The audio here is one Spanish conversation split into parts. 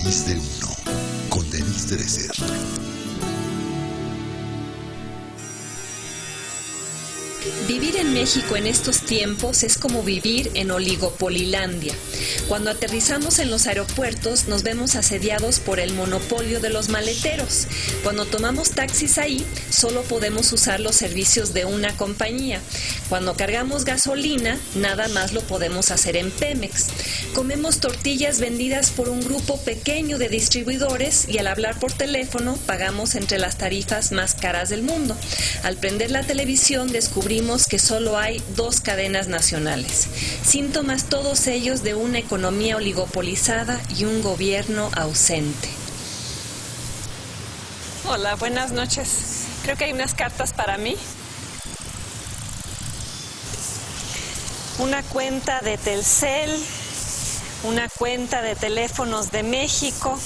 País de uno, con Denise Dresser. Vivir en México en estos tiempos es como vivir en Oligopolilandia. Cuando aterrizamos en los aeropuertos nos vemos asediados por el monopolio de los maleteros. Cuando tomamos taxis ahí, solo podemos usar los servicios de una compañía. Cuando cargamos gasolina, nada más lo podemos hacer en Pemex. Comemos tortillas vendidas por un grupo pequeño de distribuidores y al hablar por teléfono pagamos entre las tarifas más caras del mundo. Al prender la televisión descubrimos que solo hay 2 cadenas nacionales. Síntomas todos ellos de una economía oligopolizada y un gobierno ausente. Hola, buenas noches. Creo que hay unas cartas para mí. Una cuenta de Telcel, una cuenta de Teléfonos de México,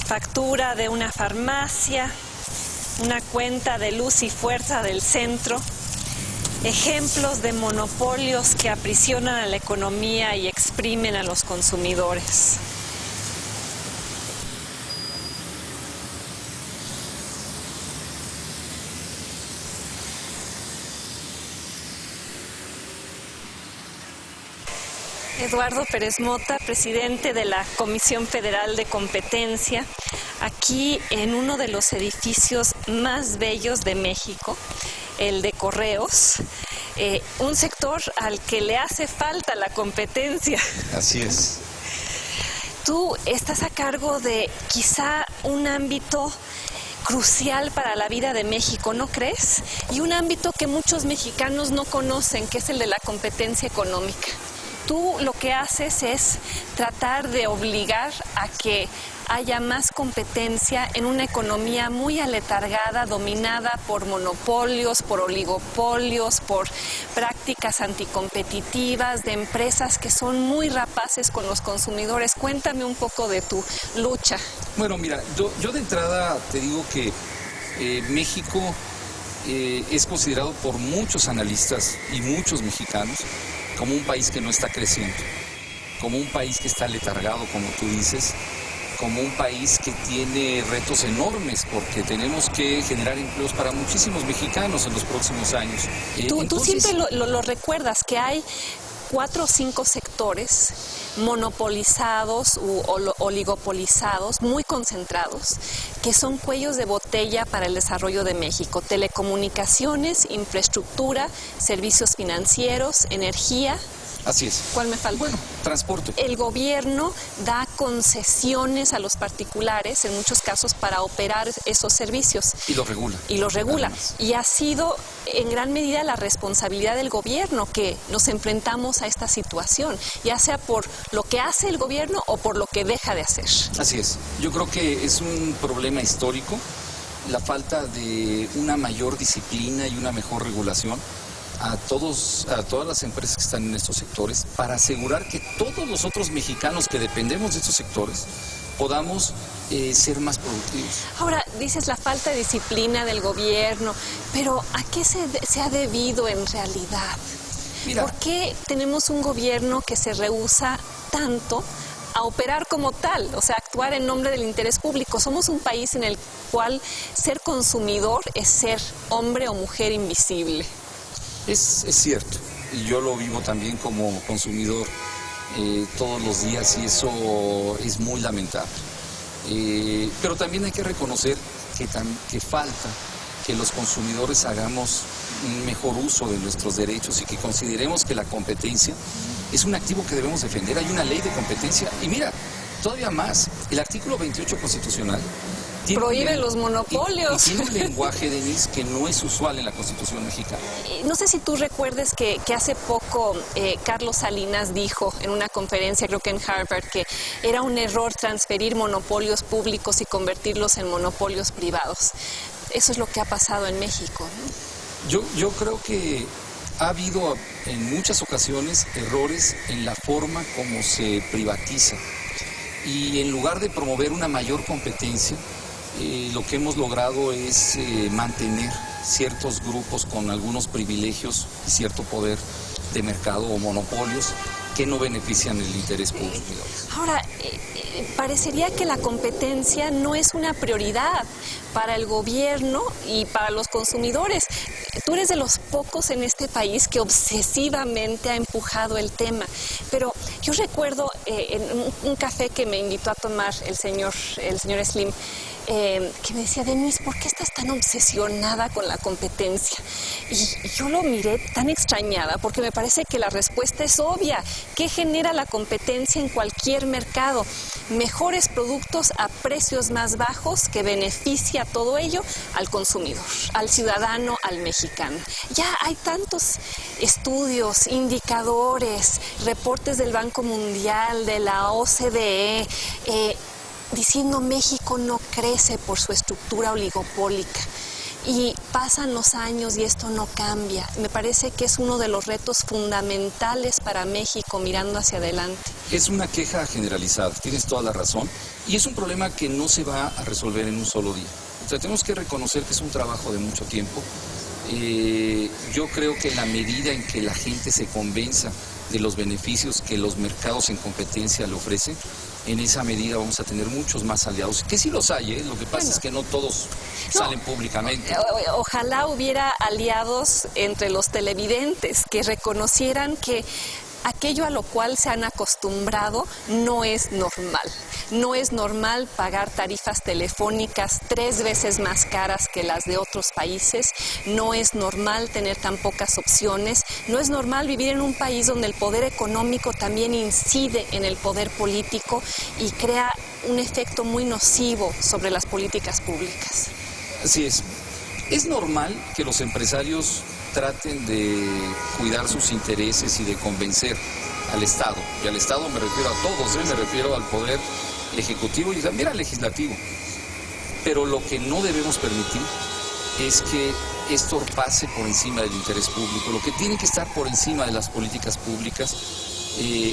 factura de una farmacia, una cuenta de Luz y Fuerza del Centro, ejemplos de monopolios que aprisionan a la economía y exprimen a los consumidores. Eduardo Pérez Mota, presidente de la Comisión Federal de Competencia, aquí en uno de los edificios más bellos de México, el de Correos, un sector al que le hace falta la competencia. Así es. Tú estás a cargo de quizá un ámbito crucial para la vida de México, ¿no crees? Y un ámbito que muchos mexicanos no conocen, que es el de la competencia económica. Tú lo que haces es tratar de obligar a que haya más competencia en una economía muy aletargada, dominada por monopolios, por oligopolios, por prácticas anticompetitivas, de empresas que son muy rapaces con los consumidores. Cuéntame un poco de tu lucha. Bueno, mira, yo de entrada te digo que México es considerado por muchos analistas y muchos mexicanos como un país que no está creciendo, como un país que está letargado, como tú dices, como un país que tiene retos enormes porque tenemos que generar empleos para muchísimos mexicanos en los próximos años. Tú siempre lo recuerdas, que hay 4 o 5 sectores monopolizados u oligopolizados, muy concentrados, que son cuellos de botella para el desarrollo de México: telecomunicaciones, infraestructura, servicios financieros, energía. Así es. ¿Cuál me falta? Bueno, transporte. El gobierno da concesiones a los particulares, en muchos casos, para operar esos servicios. Y los regula. Y los regula. Además. Y ha sido en gran medida la responsabilidad del gobierno que nos enfrentamos a esta situación, ya sea por lo que hace el gobierno o por lo que deja de hacer. Así es. Yo creo que es un problema histórico, la falta de una mayor disciplina y una mejor regulación a todas las empresas que están en estos sectores, para asegurar que todos los otros mexicanos que dependemos de estos sectores podamos ser más productivos. Ahora, dices la falta de disciplina del gobierno, pero ¿a qué se ha debido en realidad? Mira, ¿por qué tenemos un gobierno que se rehúsa tanto a operar como tal, o sea, actuar en nombre del interés público? Somos un país en el cual ser consumidor es ser hombre o mujer invisible. Es cierto, y yo lo vivo también como consumidor todos los días, y eso es muy lamentable. Pero también hay que reconocer que falta que los consumidores hagamos un mejor uso de nuestros derechos y que consideremos que la competencia es un activo que debemos defender. Hay una ley de competencia y mira, todavía más, el artículo 28 constitucional prohíbe los monopolios. Y tiene un lenguaje, Denise, que no es usual en la Constitución mexicana. No sé si tú recuerdes que hace poco Carlos Salinas dijo en una conferencia, creo que en Harvard, que era un error transferir monopolios públicos y convertirlos en monopolios privados. Eso es lo que ha pasado en México, ¿no? Yo creo que ha habido en muchas ocasiones errores en la forma como se privatiza. Y en lugar de promover una mayor competencia, lo que hemos logrado es mantener ciertos grupos con algunos privilegios y cierto poder de mercado o monopolios que no benefician el interés público. Ahora, parecería que la competencia no es una prioridad para el gobierno y para los consumidores. Tú eres de los pocos en este país que obsesivamente ha empujado el tema. Pero yo recuerdo en un café que me invitó a tomar el señor Slim, que me decía, Denise, ¿por qué estás tan obsesionada con la competencia? Y yo lo miré tan extrañada porque me parece que la respuesta es obvia. ¿Qué genera la competencia en cualquier mercado? Mejores productos a precios más bajos que beneficia todo ello al consumidor, al ciudadano, al mexicano. Ya hay tantos estudios, indicadores, reportes del Banco Mundial, de la OCDE, diciendo México no crece por su estructura oligopólica. Y pasan los años y esto no cambia. Me parece que es uno de los retos fundamentales para México mirando hacia adelante. Es una queja generalizada, tienes toda la razón, y es un problema que no se va a resolver en un solo día. O sea, tenemos que reconocer que es un trabajo de mucho tiempo. Yo creo que en la medida en que la gente se convenza de los beneficios que los mercados en competencia le ofrecen, en esa medida vamos a tener muchos más aliados, que sí los hay, lo que pasa es que no todos salen públicamente. Ojalá hubiera aliados entre los televidentes que reconocieran que aquello a lo cual se han acostumbrado no es normal. No es normal pagar tarifas telefónicas 3 veces más caras que las de otros países. No es normal tener tan pocas opciones. No es normal vivir en un país donde el poder económico también incide en el poder político y crea un efecto muy nocivo sobre las políticas públicas. Así es. Es normal que los empresarios traten de cuidar sus intereses y de convencer al Estado. Y al Estado me refiero a todos, me refiero al poder ejecutivo y también al legislativo. Pero lo que no debemos permitir es que esto pase por encima del interés público. Lo que tiene que estar por encima de las políticas públicas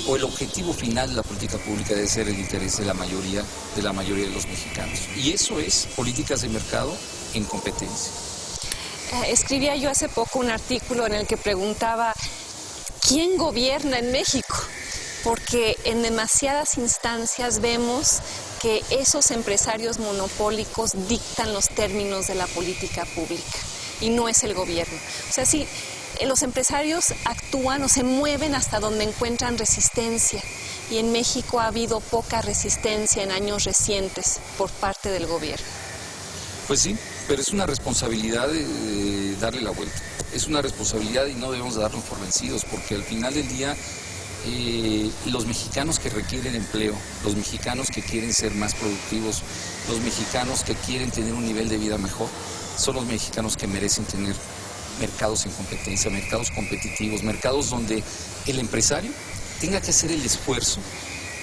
o el objetivo final de la política pública debe ser el interés de la mayoría de los mexicanos. Y eso es políticas de mercado en competencia. Escribía yo hace poco un artículo en el que preguntaba ¿quién gobierna en México? Porque en demasiadas instancias vemos que esos empresarios monopólicos dictan los términos de la política pública y no es el gobierno. O sea, sí, los empresarios actúan o se mueven hasta donde encuentran resistencia y en México ha habido poca resistencia en años recientes por parte del gobierno. Pues sí, pero es una responsabilidad de darle la vuelta. Es una responsabilidad y no debemos darnos por vencidos porque al final del día los mexicanos que requieren empleo, los mexicanos que quieren ser más productivos, los mexicanos que quieren tener un nivel de vida mejor, son los mexicanos que merecen tener mercados en competencia, mercados competitivos, mercados donde el empresario tenga que hacer el esfuerzo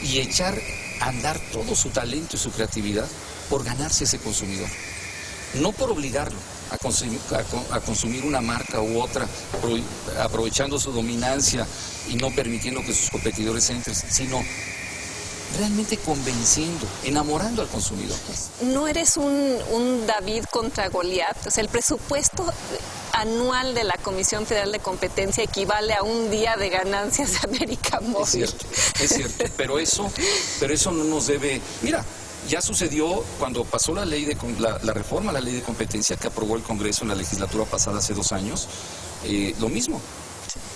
y echar a andar todo su talento y su creatividad por ganarse ese consumidor. No por obligarlo a consumir una marca u otra, aprovechando su dominancia y no permitiendo que sus competidores entren, sino realmente convenciendo, enamorando al consumidor. No eres un David contra Goliat. O sea, el presupuesto anual de la Comisión Federal de Competencia equivale a un día de ganancias de América Móvil. Es cierto, pero eso no nos debe... Mira, ya sucedió cuando pasó la ley la reforma a la ley de competencia que aprobó el Congreso en la legislatura pasada hace 2 años, lo mismo.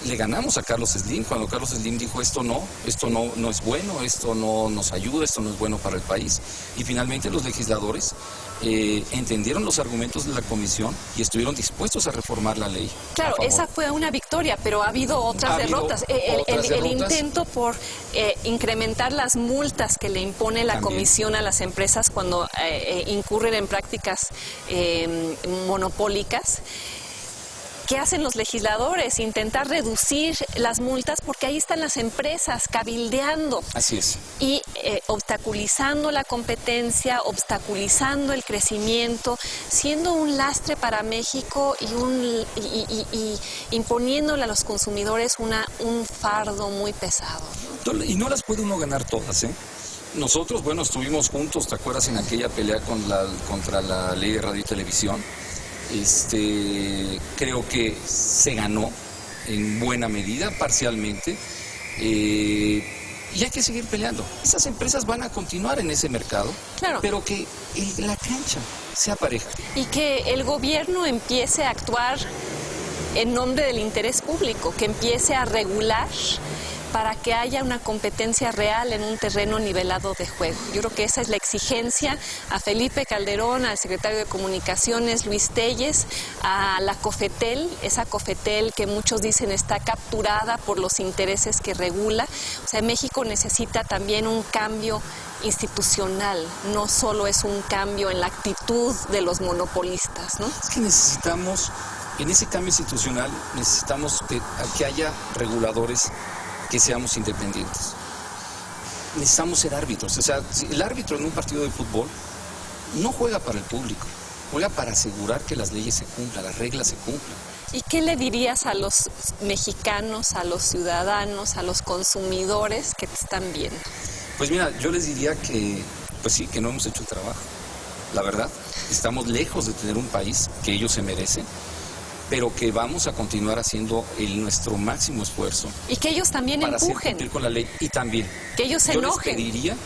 Le ganamos a Carlos Slim cuando Carlos Slim dijo esto no es bueno, esto no nos ayuda, esto no es bueno para el país. Y finalmente los legisladores entendieron los argumentos de la comisión y estuvieron dispuestos a reformar la ley. Claro, esa fue una victoria, pero ha habido otras derrotas. El intento por incrementar las multas que le impone la comisión a las empresas cuando incurren en prácticas monopólicas. ¿Qué hacen los legisladores? Intentar reducir las multas porque ahí están las empresas cabildeando. Así es. Y obstaculizando la competencia, obstaculizando el crecimiento, siendo un lastre para México y imponiéndole a los consumidores un fardo muy pesado. Y no las puede uno ganar todas, ¿eh? Nosotros, estuvimos juntos, ¿te acuerdas? En aquella pelea contra la ley de radio y televisión. Creo que se ganó en buena medida, parcialmente, Y hay que seguir peleando. Esas empresas van a continuar en ese mercado, claro, pero que la cancha sea pareja. Y que el gobierno empiece a actuar en nombre del interés público, que empiece a regular para que haya una competencia real en un terreno nivelado de juego. Yo creo que esa es la exigencia a Felipe Calderón, al secretario de Comunicaciones, Luis Telles, a la COFETEL, esa COFETEL que muchos dicen está capturada por los intereses que regula. O sea, México necesita también un cambio institucional, no solo es un cambio en la actitud de los monopolistas, ¿no? Es que necesitamos, en ese cambio institucional, necesitamos que haya reguladores que seamos independientes. Necesitamos ser árbitros. O sea, el árbitro en un partido de fútbol no juega para el público, juega para asegurar que las leyes se cumplan, las reglas se cumplan. ¿Y qué le dirías a los mexicanos, a los ciudadanos, a los consumidores que te están viendo? Pues mira, yo les diría que, pues sí, que no hemos hecho el trabajo. La verdad, estamos lejos de tener un país que ellos se merecen, pero que vamos a continuar haciendo nuestro máximo esfuerzo. Y que ellos también para empujen. Hacer cumplir con la ley. Y también. Que ellos se enojen. Yo les pediría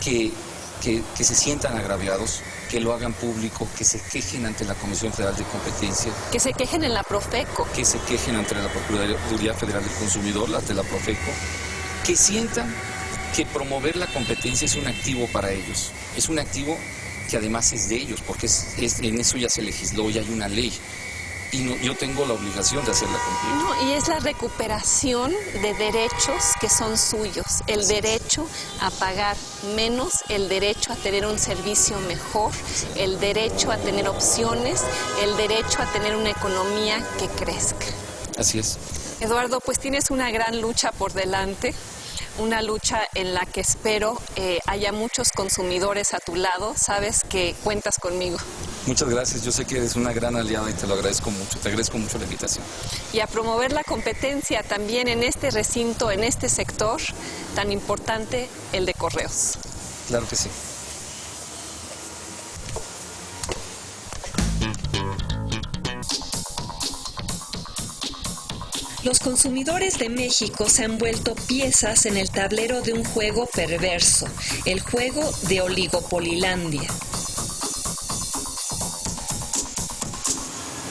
que se sientan agraviados, que lo hagan público, que se quejen ante la Comisión Federal de Competencia. Que se quejen en la Profeco. Que se quejen ante la Procuraduría Federal del Consumidor, ante la Profeco. Que sientan que promover la competencia es un activo para ellos. Es un activo que además es de ellos, porque en eso ya se legisló, ya hay una ley. Y no, yo tengo la obligación de hacerla cumplir. No, y es la recuperación de derechos que son suyos. El derecho a pagar menos, el derecho a tener un servicio mejor, el derecho a tener opciones, el derecho a tener una economía que crezca. Así es. Eduardo, pues tienes una gran lucha por delante. Una lucha en la que espero haya muchos consumidores a tu lado. Sabes que cuentas conmigo. Muchas gracias. Yo sé que eres una gran aliada y te lo agradezco mucho. Te agradezco mucho la invitación. Y a promover la competencia también en este recinto, en este sector tan importante, el de correos. Claro que sí. Los consumidores de México se han vuelto piezas en el tablero de un juego perverso, el juego de Oligopolilandia.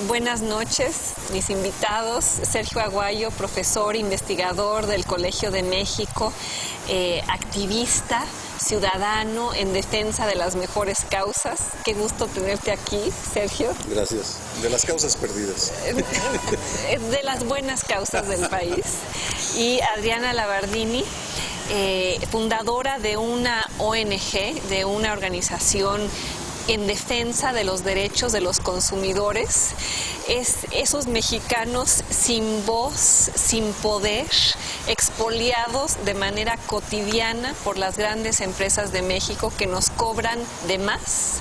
Buenas noches, mis invitados. Sergio Aguayo, profesor, investigador del Colegio de México, activista, ciudadano en defensa de las mejores causas. Qué gusto tenerte aquí, Sergio. Gracias. De las causas perdidas. De las buenas causas del país. Y Adriana Labardini, fundadora de una ONG, de una organización en defensa de los derechos de los consumidores, es esos mexicanos sin voz, sin poder, expoliados de manera cotidiana por las grandes empresas de México que nos cobran de más,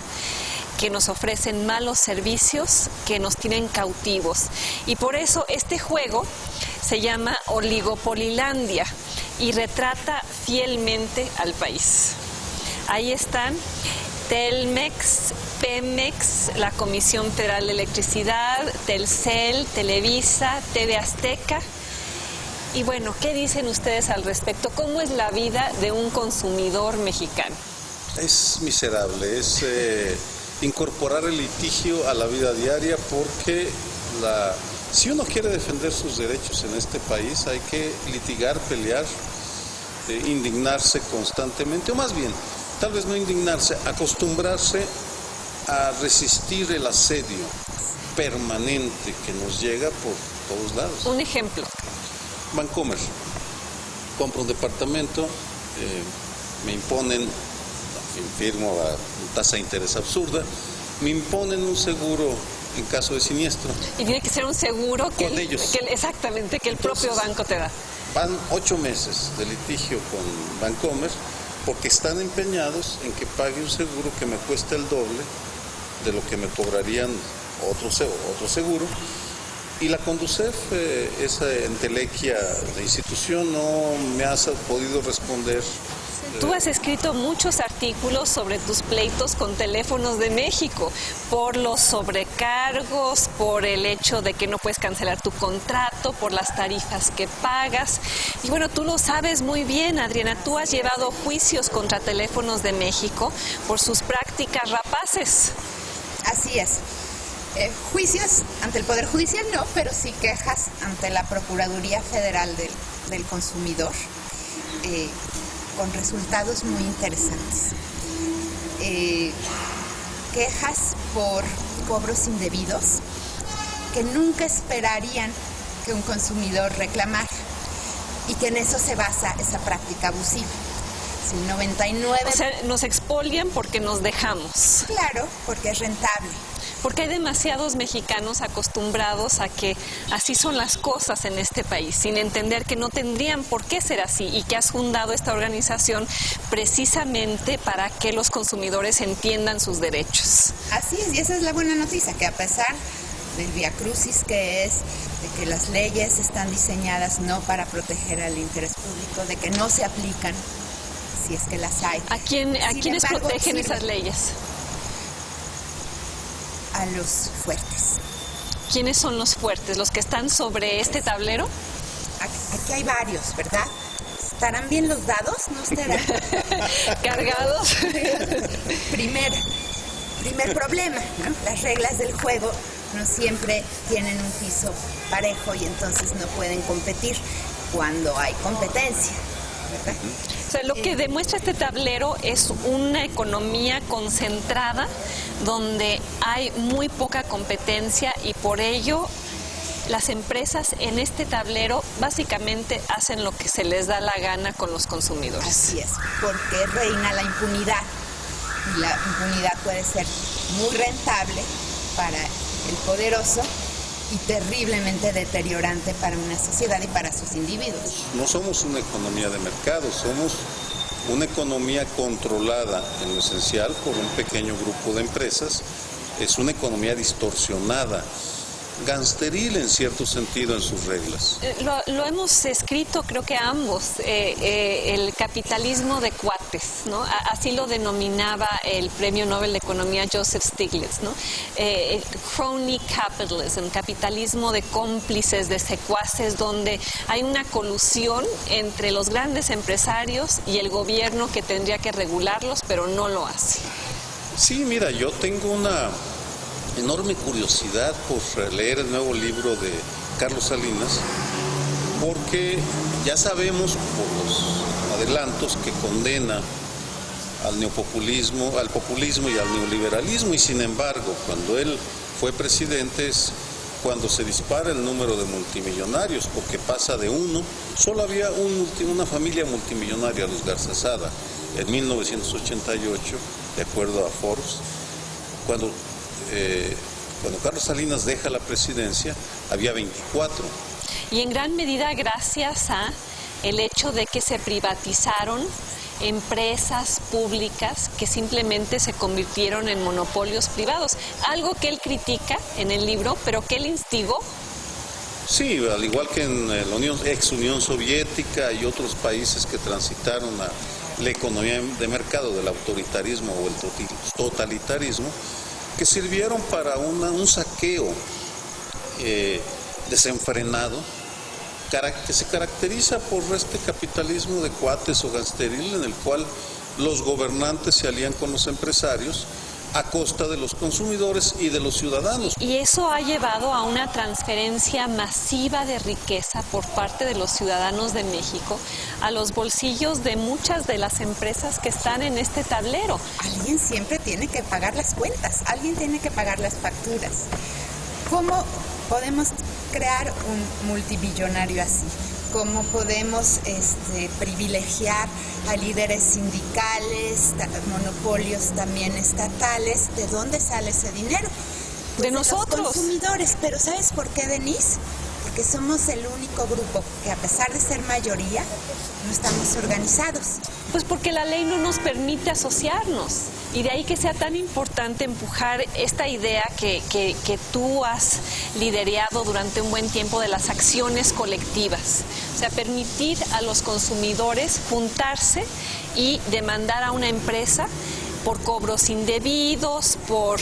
que nos ofrecen malos servicios, que nos tienen cautivos. Y por eso este juego se llama Oligopolilandia y retrata fielmente al país. Ahí están Telmex, Pemex, la Comisión Federal de Electricidad, Telcel, Televisa, TV Azteca. Y bueno, ¿qué dicen ustedes al respecto? ¿Cómo es la vida de un consumidor mexicano? Es miserable, es incorporar el litigio a la vida diaria porque si uno quiere defender sus derechos en este país hay que litigar, pelear, indignarse constantemente, o más bien, tal vez no indignarse, acostumbrarse a resistir el asedio permanente que nos llega por todos lados. Un ejemplo. Bancomer. Compro un departamento, me imponen, firmo a tasa de interés absurda, me imponen un seguro en caso de siniestro. Y tiene que ser un seguro que exactamente, que el propio banco te da. Van 8 meses de litigio con Bancomer porque están empeñados en que pague un seguro que me cuesta el doble de lo que me cobrarían otro seguro. Y la Conducef, esa entelequia de institución, no me ha podido responder Tú has escrito muchos artículos sobre tus pleitos con Teléfonos de México, por los sobrecargos, por el hecho de que no puedes cancelar tu contrato, por las tarifas que pagas. Y bueno, tú lo sabes muy bien, Adriana, tú has llevado juicios contra Teléfonos de México por sus prácticas rapaces. Así es. Juicios ante el Poder Judicial no, pero sí quejas ante la Procuraduría Federal del Consumidor, con resultados muy interesantes. Quejas por cobros indebidos que nunca esperarían que un consumidor reclamara, y que en eso se basa esa práctica abusiva. Si 99... O sea, nos expolian porque nos dejamos. Claro, porque es rentable. Porque hay demasiados mexicanos acostumbrados a que así son las cosas en este país, sin entender que no tendrían por qué ser así, y que has fundado esta organización precisamente para que los consumidores entiendan sus derechos. Así es, y esa es la buena noticia, que a pesar del viacrucis que es, de que las leyes están diseñadas no para proteger al interés público, de que no se aplican, si es que las hay. ¿A quiénes protegen esas leyes? A los fuertes. ¿Quiénes son los fuertes? ¿Los que están sobre este tablero? Aquí hay varios, ¿verdad? ¿Estarán bien los dados? ¿No estarán? ¿Cargados? Primer problema, ¿no? Las reglas del juego no siempre tienen un piso parejo, y entonces no pueden competir cuando hay competencia, ¿verdad? O sea, lo que demuestra este tablero es una economía concentrada donde hay muy poca competencia, y por ello las empresas en este tablero básicamente hacen lo que se les da la gana con los consumidores. Así es, porque reina la impunidad, y la impunidad puede ser muy rentable para el poderoso y terriblemente deteriorante para una sociedad y para sus individuos. No somos una economía de mercado, somos una economía controlada en lo esencial por un pequeño grupo de empresas. Es una economía distorsionada, gangsteril en cierto sentido en sus reglas. Lo hemos escrito, creo que ambos, el capitalismo de cuates, ¿no? Así lo denominaba el Premio Nobel de Economía Joseph Stiglitz, ¿no? Crony capitalism, capitalismo de cómplices, de secuaces, donde hay una colusión entre los grandes empresarios y el gobierno que tendría que regularlos, pero no lo hace. Sí, mira, yo tengo una enorme curiosidad por leer el nuevo libro de Carlos Salinas, porque ya sabemos por los adelantos que condena al neopopulismo, al populismo y al neoliberalismo, y sin embargo, cuando él fue presidente es cuando se dispara el número de multimillonarios, porque pasa de uno, solo había una familia multimillonaria, los Garzazada, en 1988, de acuerdo a Forbes. Cuando Carlos Salinas deja la presidencia, había 24. Y en gran medida gracias a el hecho de que se privatizaron empresas públicas que simplemente se convirtieron en monopolios privados. Algo que él critica en el libro, pero que él instigó. Sí, al igual que en la ex Unión Soviética y otros países que transitaron a la economía de mercado del autoritarismo o el totalitarismo, que sirvieron para un saqueo desenfrenado, que se caracteriza por este capitalismo de cuates o gangsteril, en el cual los gobernantes se alían con los empresarios a costa de los consumidores y de los ciudadanos. Y eso ha llevado a una transferencia masiva de riqueza por parte de los ciudadanos de México a los bolsillos de muchas de las empresas que están en este tablero. Alguien siempre tiene que pagar las cuentas, alguien tiene que pagar las facturas. ¿Cómo podemos crear un multimillonario así? ¿Cómo podemos privilegiar a líderes sindicales, monopolios también estatales? ¿De dónde sale ese dinero? Pues de nosotros. Los consumidores. Pero ¿sabes por qué, Denise? Porque somos el único grupo que, a pesar de ser mayoría, no estamos organizados. Pues porque la ley no nos permite asociarnos. Y de ahí que sea tan importante empujar esta idea que tú has liderado durante un buen tiempo de las acciones colectivas. O sea, permitir a los consumidores juntarse y demandar a una empresa por cobros indebidos, por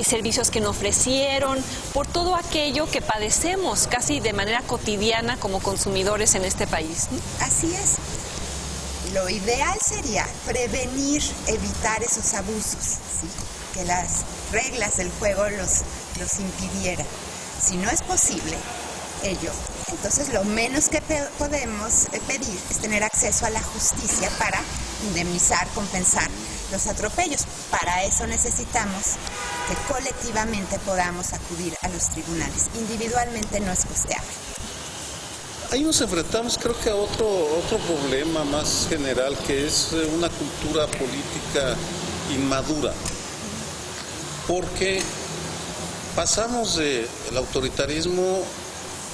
servicios que no ofrecieron, por todo aquello que padecemos casi de manera cotidiana como consumidores en este país, ¿no? Así es. Lo ideal sería prevenir, evitar esos abusos, ¿sí? Que las reglas del juego los impidieran. Si no es posible ello, entonces lo menos que podemos pedir es tener acceso a la justicia para indemnizar, compensar los atropellos. Para eso necesitamos que colectivamente podamos acudir a los tribunales. Individualmente no es costeable. Ahí nos enfrentamos, creo que a otro problema más general, que es una cultura política inmadura. Porque pasamos del autoritarismo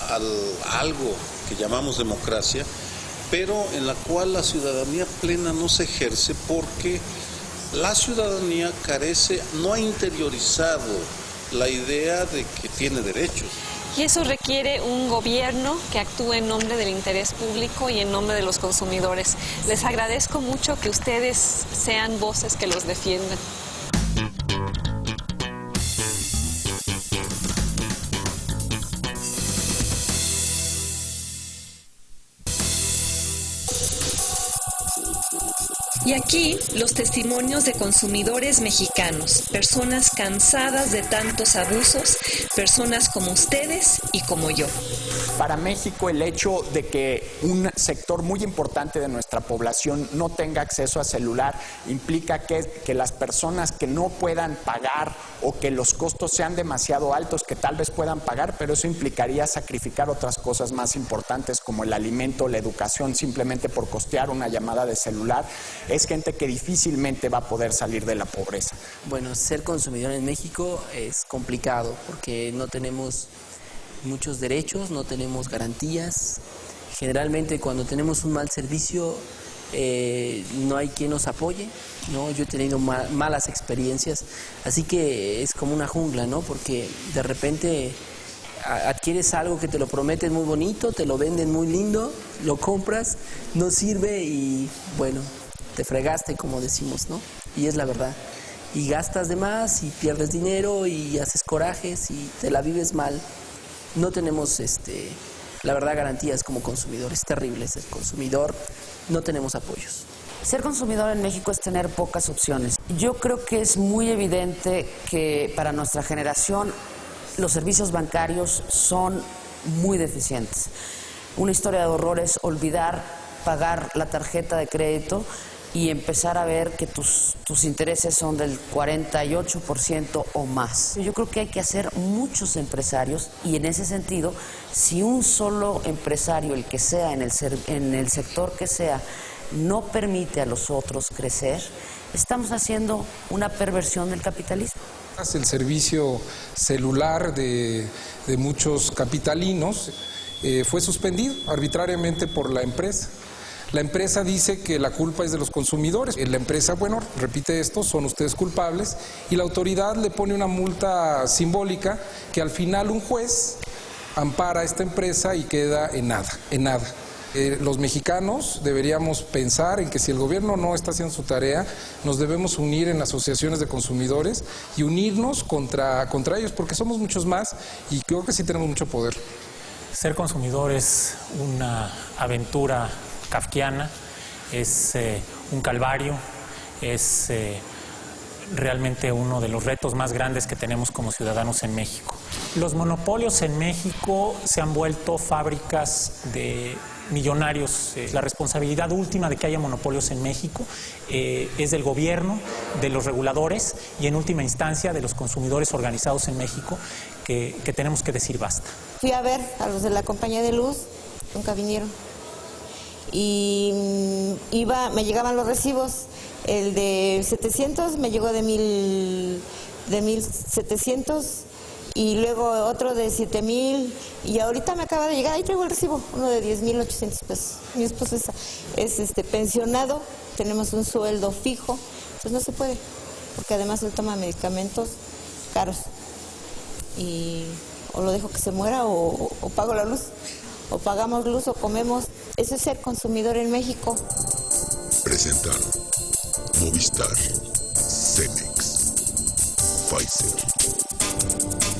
a algo que llamamos democracia, pero en la cual la ciudadanía plena no se ejerce porque la ciudadanía carece, no ha interiorizado la idea de que tiene derechos. Y eso requiere un gobierno que actúe en nombre del interés público y en nombre de los consumidores. Les agradezco mucho que ustedes sean voces que los defiendan. Y aquí los testimonios de consumidores mexicanos, personas cansadas de tantos abusos, personas como ustedes y como yo. Para México, el hecho de que un sector muy importante de nuestra población no tenga acceso a celular implica que las personas que no puedan pagar o que los costos sean demasiado altos, que tal vez puedan pagar, pero eso implicaría sacrificar otras cosas más importantes como el alimento, la educación, simplemente por costear una llamada de celular. Es gente que difícilmente va a poder salir de la pobreza. Bueno, ser consumidor en México es complicado porque no tenemos muchos derechos, no tenemos garantías. Generalmente cuando tenemos un mal servicio no hay quien nos apoye, ¿no? Yo he tenido malas experiencias, así que es como una jungla, ¿no? Porque de repente adquieres algo que te lo prometen muy bonito, te lo venden muy lindo, lo compras, no sirve y bueno, te fregaste, como decimos, ¿no? Y es la verdad. Y gastas de más y pierdes dinero y haces corajes y te la vives mal. No tenemos, la verdad, garantías como consumidores. Es terrible ser consumidor. No tenemos apoyos. Ser consumidor en México es tener pocas opciones. Yo creo que es muy evidente que para nuestra generación los servicios bancarios son muy deficientes. Una historia de horror es olvidar pagar la tarjeta de crédito y empezar a ver que tus intereses son del 48% o más. Yo creo que hay que hacer muchos empresarios y en ese sentido, si un solo empresario, el que sea, en el sector que sea, no permite a los otros crecer, estamos haciendo una perversión del capitalismo. El servicio celular de muchos capitalinos fue suspendido arbitrariamente por la empresa. La empresa dice que la culpa es de los consumidores. La empresa, bueno, repite esto, son ustedes culpables, y la autoridad le pone una multa simbólica que al final un juez ampara a esta empresa y queda en nada. Los mexicanos deberíamos pensar en que si el gobierno no está haciendo su tarea, nos debemos unir en asociaciones de consumidores y unirnos contra ellos, porque somos muchos más y creo que sí tenemos mucho poder. Ser consumidor es una aventura kafkiana, es un calvario, es realmente uno de los retos más grandes que tenemos como ciudadanos en México. Los monopolios en México se han vuelto fábricas de millonarios. La responsabilidad última de que haya monopolios en México es del gobierno, de los reguladores y en última instancia de los consumidores organizados en México que tenemos que decir basta. Fui a ver a los de la compañía de luz, nunca vinieron. Y me llegaban los recibos, el de 700 me llegó de 1,700 y luego otro de 7,000 y ahorita me acaba de llegar, ahí traigo el recibo, uno de 10,800 pesos. Mi esposo es pensionado, tenemos un sueldo fijo, pues no se puede, porque además él toma medicamentos caros y o lo dejo que se muera o pago la luz. O pagamos luz o comemos. Eso es ser consumidor en México. Presentan Movistar, Cemex, Pfizer.